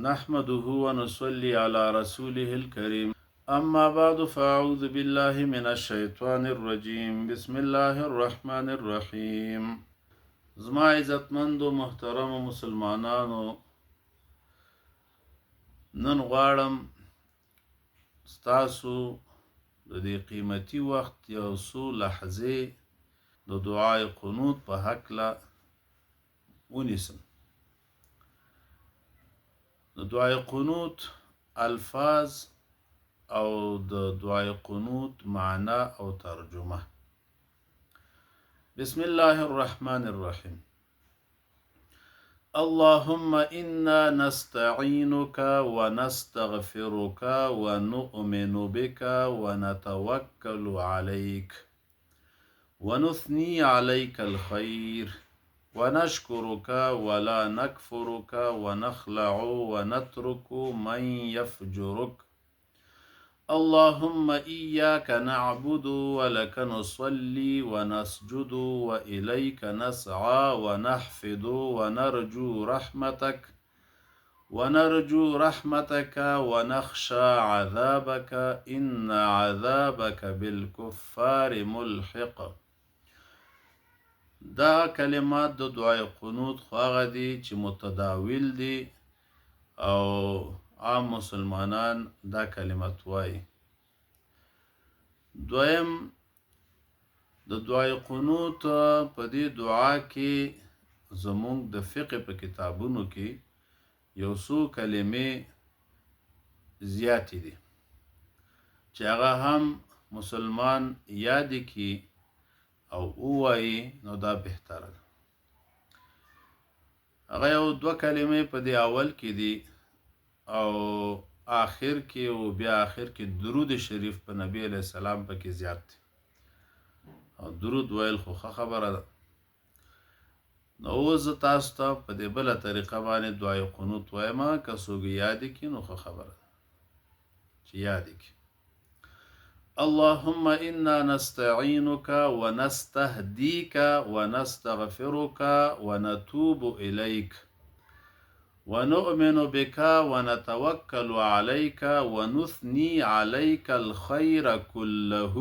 نحمده ونصلي على رسوله الكريم أما بعد فأعوذ بالله من الشيطان الرجيم بسم الله الرحمن الرحيم. زما عزتمند و محترم مسلمانانو، نن غواړم ستاسو د دې قیمتي وخت یو څو لحظې د دعای قنوت په هکله ونیسم. د دعای قنوت الفاظ او د دعای قنوت معنا او ترجمه. بسم الله الرحمن الرحيم. اللهم إنا نستعينك ونستغفرك ونؤمن بك ونتوكل عليك ونثني عليك الخير ونشكرك ولا نكفرك ونخلع ونترك من يفجرك. اللهم إياك نعبد ولك نصلي ونسجد وإليك نسعى ونحفظ ونرجو رحمتك ونخشى عذابك إن عذابك بالكفار ملحق. دا کلمات د دعای قنوت خو هغه دي چې متداول دي او عام مسلمانان دا کلمات وایي. دویم، د دعای قنوت په دې دعا کې زمونږ د فقه په کتابونو کې یو څو کلمې زیاتې دي چې هغه هم مسلمان یاد کی او وایي، نو دا بهتره ده. هغه یو دوه کلمې په دې اول کې دي او آخر کې او بیا آخر کې درود شریف په نبی علیہ السلام په کې زیات دی. او درود ویل خو خبره ده. نو اوس تاسو ته په دې بله طریقه باندې دعای قنوت وایم، که څوک یاد کړي نو خو خبره ده چې یاد کړي. اللهم إنا نستعينك ونستهديك ونستغفرك ونتوب إليك ونؤمن بك ونتوكل عليك ونثني عليك الخير كله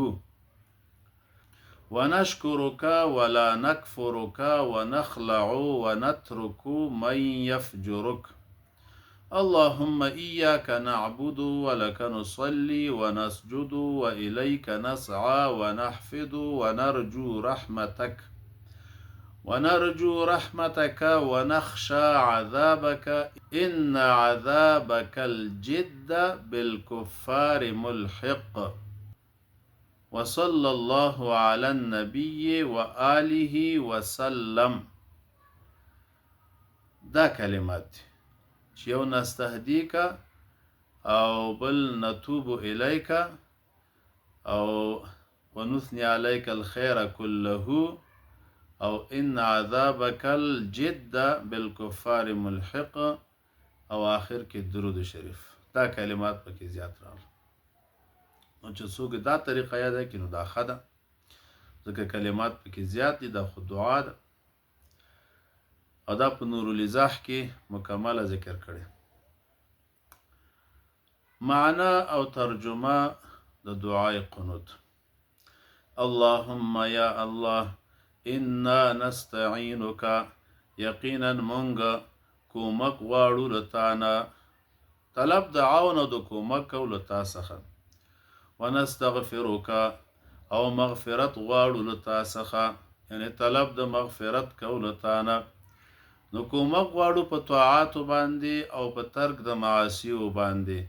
ونشكرك ولا نكفرك ونخلع ونترك من يفجرك. اللهم إياك نعبد ولك نصلي ونسجد وإليك نسعى ونحفظ ونرجو رحمتك ونخشى عذابك إن عذابك الجد بالكفار ملحق. وصلى الله على النبي وآله وسلم. دا کلمات یو نستهدیک او بل نتوب الیک او ونثني عليك الخير كله او ان عذابك الجد بالكفار ملحق او آخر کې درود شریف. دا کلمات پکې زیات راغلي. نو چې څوک دا طریقه یاد کړي نو دا ښه ده، ځکه کلمات پکې زیات دي. دا خو دعا ده او دا په نور الایضاح کې مکمله ذکر کړي. معنا او ترجمه د دعای قنوت. اللهم یا الله انا نستعینک، یقینا مونږ کومک غواړو له تا نه، طلب د عون او د کومک کولو تا څخه. ونستغفرک، او مغفرت غواړو له تا څخه، یعنی طلب د مغفرت کولو تا نه. نو کومک غواړو په طاعاتو باندې او په ترک د معاصیو باندې،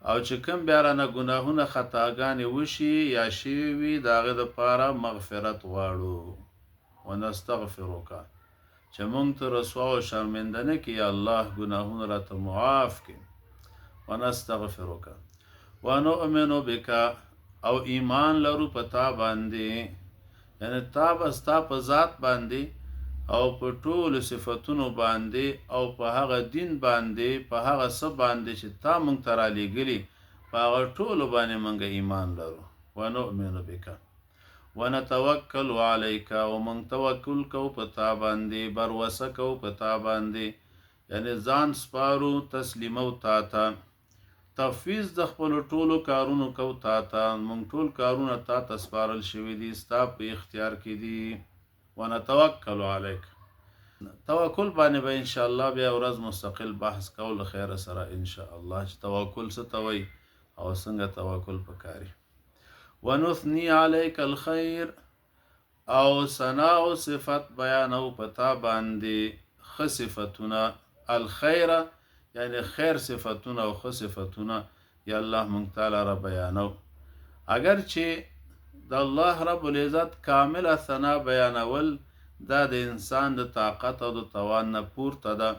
او چې کوم بیا رانه ګناهونه خطاګانې وشي یا شوي وي د هغې دپاره مغفرت غواړو. ونستغفرک، چې موږ ته رسوا او شرمنده نه کړي، یا الله ګناهونه راته معاف کړي. ونستغفرک ونؤمن بک، او ایمان لرو په تا باندې، یعنی تا به ستا په ذات باندې او په ټولو صفتونو باندې او په هغه دین باندې، په هغه څه باندې چې تا مونږ ته رالیږلي، په هغه ټولو باندې مونږ ایمان لرو. ونؤمن بک ونتوکل علیک، او مونږ توکل کوو په تا باندې، بروسه کوو په تا باندې، یعنی ځان سپارو تسلیمو تا ته، تفویض د خپل ټولو کارونو کو تا ته، مونږ ټول کارونه تا ته سپارل شوي دي، ستا په اختیار کې دي. ونتوکل علیک، توکل باندې به ان شاء الله بیا ورځ مستقل بحث کول خیر سره ان شاء الله، چې توکل څه ته وایي او څنګه توکل پکاري. ونثنی علیک الخیر، او ثنا او صفت بیانو پتا باندې ښه صفتونه، الخیر یعنی خیر صفتونه او ښه صفتونه یا الله مونږ تعالی را بیانو. اگر چې د الله رب العزت کامل ثنا بیانول دا د انسان د طاقت او د توان نه پورته ده،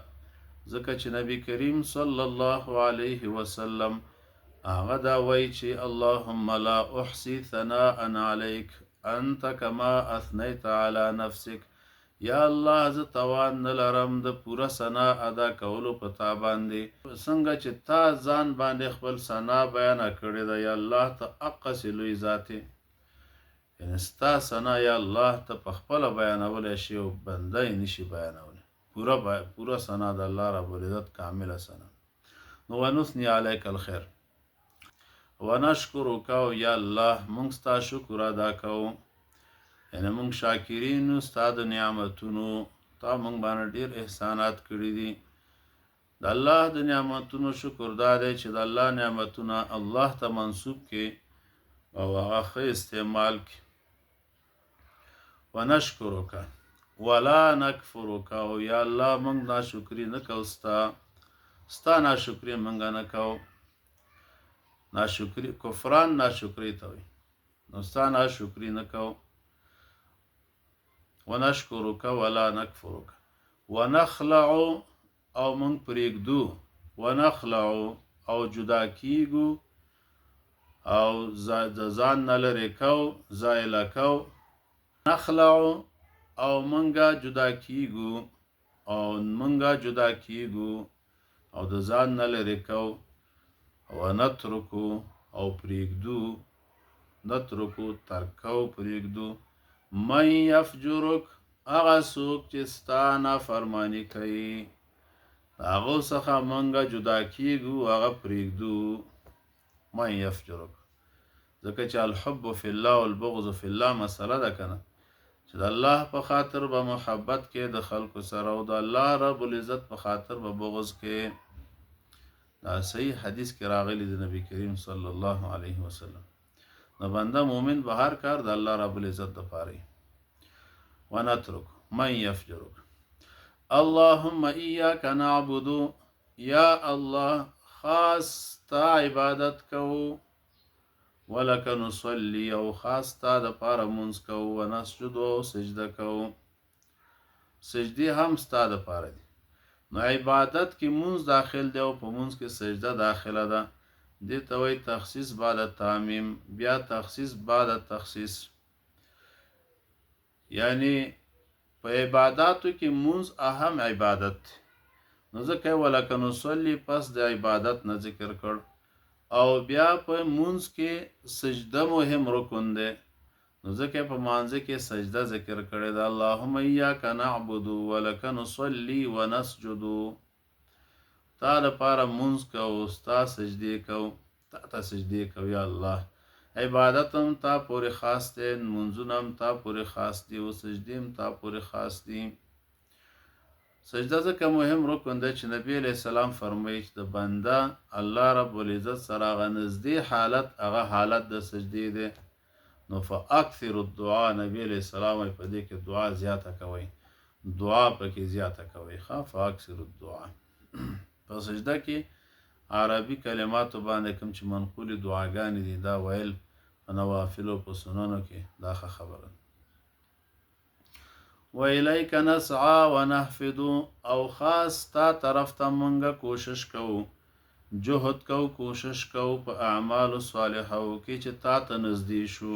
ځکه چې نبی کریم صلی الله علیه وسلم هغه دا وایي چې اللهم لا احصي ثناء علیک انت کما اثنیت علی نفسک، یا الله زه توان نه لرم د پوره ثنا ادا کولو په تا باندې، څنګه چې تا ځان باندې خپل ثنا بیان کړې ده یا الله ته اقصی لوی ذاتې، یعنی ستا ثنا یا الله ته په خپله بیانولی شي او بنده یې نشي بیانولی، پوره ثنا د الله رب العزت کامله ثنا. نو ونثنی علیک الخیر ونشکرک، یا الله مونږ ستا شکر ادا کوو، یعنی مونږ شاکرینو ستا د نعمتونو، تا مونږ باندې ډېر احسانات کړي دي. د الله د نعمتونو شکر دا دی چې د الله نعمتونه الله ته منسوب کې او هغه ښه استعمال کې. ونشکرک ولا نکفرک، او یا الله مونږ ناشکري نه کوو، ستا ناشکري مونږ نه کوو. ناشکري کفران ناشکري ته وایي، نو ستا ناشکري نه کوو. ونشکرک ولا نکفرک ونخلع، او مونږ پرېږدو، ونخلع او جدا کیږو، او د ځان نه لرې کوو، زایله کوو. نخلع او مونږه جدا کیږو، او د ځان نه لرې کوو. ونترکو او پرېږدو، نترکو ترکو پرېږدو. من یفجرک، هغه څوک چې ستا نافرماني کوي هغو څخه مونږه جدا کیږو، هغه پرېږدو. من یفجرک، ځکه چې الحب فی الله والبغض فی الله مسله ده که نه، چې د الله په خاطر به محبت کې د خلکو سره او د الله رب العزت په خاطر به بغض کې. دا صحیح حدیث کې راغلی د نبی کریم صلی الله علیه وسلم. نو بنده مومن به هر کار د الله رب العزت دپاره. ونترک من یفجرک اللهم ایاک نعبد، یا الله خاص تا عبادت کوو، ولک نصلی، او خاص تا دپاره مونځ کوو، ونسجد او سجده کوو، سجدې هم ستا دپاره دي. نو عبادت کې مونځ داخل دی او په مونځ کې سجده داخله ده، دې ته وایي تخصیص بعد تعمیم، بیا تخصیص بعد تخصیص. یعنی په عباداتو کې مونځ اهم عبادت دی، نو ځکه ولک نصلی پس د عبادت نه ذکر کړ، او بیا په مونځ کې سجده مهم رکن دی، نو ځکه په مانځه کې سجده ذکر کړی ده. اللهم ایاک نعبد ولک نصلی ونسجد، تا لپاره مونځ کوو، ستا سجدې کوو، تا ته سجدې کوو. یا الله عبادت هم تا پورې خاص دی، منځونه هم تا پورې خاص دي، او سجدې هم تا پورې خاص دي. سجده ځکه مهم رکن دی چې نبی علیہ السلام فرمایي چې د بنده الله رب العزت سره هغه نږدې حالت هغه حالت د سجدې دی. نو فاکثر الدعاء، نبی علیہ السلام په دې کې دعا زیاته کوئ، دعا پکې زیاته کوئ. فاکثر الدعاء په سجده کې عربي کلماتو باندې کوم چې منقولې دعاګانې دي دا ویل په نوافلو په سننو کې دا ښه خبره ده. وإلیک نسعی ونحفظ، او خاص تا طرف ته مونږه کوشش کوو، جهد کوو، کوشش کوو په اعمالو صالحو کې چې تا ته نږدې شو.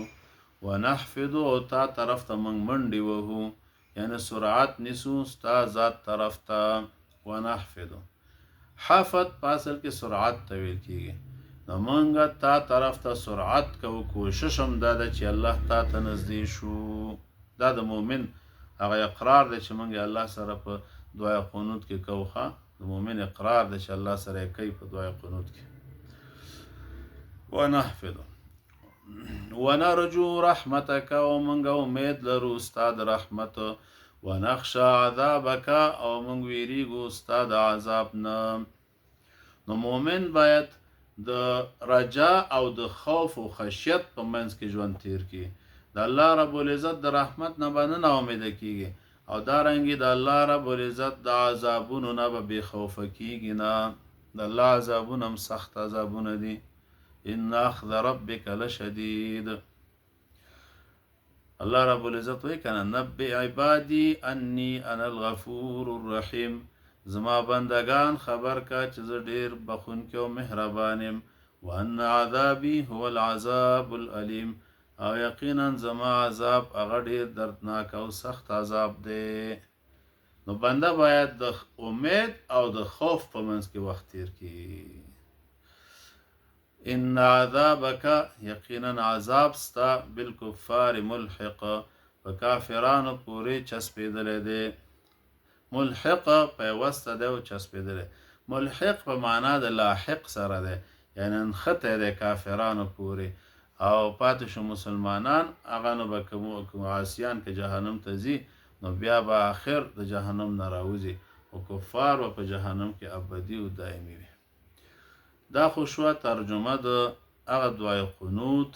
ونحفظ، او تا طرف ته مونږ منډې وهو، یعنی سرعت نیسو ستا ذات طرف ته. ونحفظ حفظ په اصل کې سرعت ته ویل کېږي، نو مونږه تا طرف ته سرعت کوو، کوشش هم دا ده چې الله تا ته نږدې شو. دا د مؤمن هغه اقرار دی چې مونږ الله سره په دعای قنوت کې کوو. د مؤمن اقرار دی چې الله سره یې کوي په دعای قنوت کې. ونحفظ ونرجو رحمتک، او موږ امید لرو ستا د رحمت. ونخشى عذابک، او موږ ویریږو ستا د عذاب نه. نو مؤمن باید د رجا او د خوف او خشیت په منځ کې ژوند تیر کړي. د الله رب العزت د رحمت نه به نه ناامیده کیږي، او دارنګې د الله رب العزت د عذابونو نه به بې خوفه کیږي نه. د الله عذابونه هم سخت عذابونه دي. ان اخذ ربک لشدید. الله رب العزت وایي کنه نبئ عبادی انی انا الغفور الرحیم. زما بندگان خبر کا چې زه ډیر بخونکی او مهربان یم. وان عذابی هو العذاب العلیم، او یقینا زما عذاب هغه ډیر دردناک او سخت عذاب دی. نو بنده باید د امید او د خوف په منځ کې وخت تیر کړي. ان عذابک، یقینا عذاب ستا بالکفار ملحق، په کافرانو پورې چسپېدلی دی. ملحق پیوسته دی او چسپېدلی. ملحق په معنا د لاحق سره دی، یعنی نښتی دی کافرانو پورې. او پاتې شو مسلمانان، هغه نو به کوم عاصیان که جهنم ته ځي، نو بیا به آخر د جهنم نه راوځي، او کفار به په جهنم کې ابدي او دایمي وي. دا خو شوه ترجمه د هغه دعای قنوت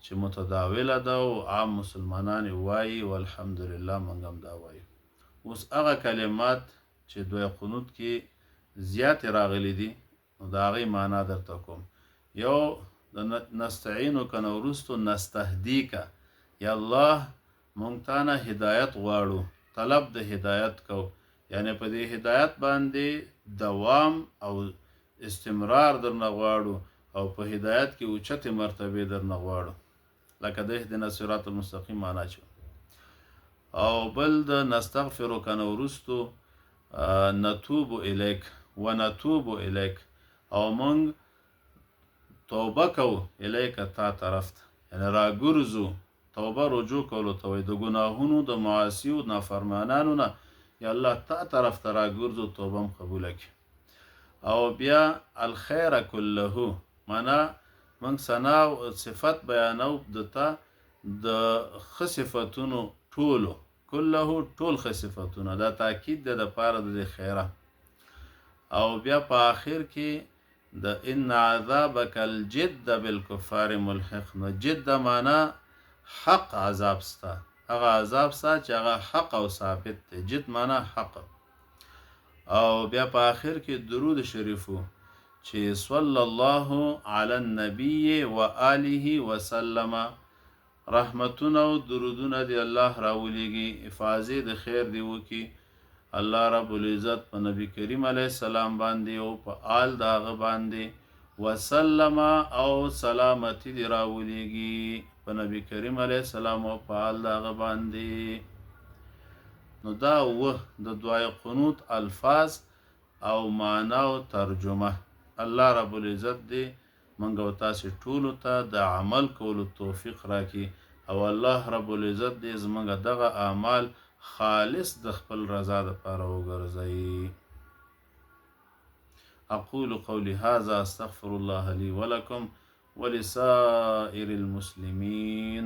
چې متداوله ده او عام مسلمانان یې وایي، والحمدلله موږ هم دا وایو. اوس هغه کلمات چې دعای قنوت کې زیاتې راغلی دي، نو د هغې معنا درته کوم. یو د نستعینو که نه وروستو نستهدیکه، یا الله مونږ تا نه هدایت غواړو، طلب د هدایت کو، یعنی په دې هدایت باندې دوام او استمرار درنه غواړو، او په هدایت کې اوچتې مرتبې درنه غواړو، لکه د اهدنا الصراط المستقیم معنا چې. او بل د نستغفرو که نه وروستو نتوب الیک ونتوب الیک، او مونږ توبه کوو الیک تا طرف ته، یعنی راګرځو. توبه رجوع کولو ته وایي، د ګناهونو د معاصیو نافرمانانو نه یا الله تا طرف ته راګرځو، توبه هم قبوله کړي. او بیا الخیر کله، معنا موږ ثنا او صفت بیانو د تا د ښه صفتونو ټولو، کله ټول ښه صفتونه، دا تاکید دی دپاره د دې خیره. او بیا په آخر کې د ان عذابک الجد بالکفار ملحق، نو جد معنا حق عذاب ستا، هغه عذاب ستا چې هغه حق او ثابت دی. جد معنا حق. او بیا په آخر کې درود شریفو چې صلی الله علی النبی و آله وسلم، رحمتونه او درودونه دی الله راولیږي، افاظې د خیر دی وکي الله رب العزت په نبی کریم علیه السلام باندې او په آل د هغه باندې، وسلم او سلامتی دی راولیږي په نبی کریم علیه السلام او په آل د هغه باندې. نو دا د دعای قنوت الفاظ او معنا او ترجمه. الله رب العزت دی منګ او تاسو ټولو ته د عمل کولو توفیق راکړي، او الله رب العزت دی زمونږ دغه اعمال خالص د خپل رضا دپاره وګرځوي. اقول قولي هذا استغفر الله لي ولكم ولسائر المسلمين.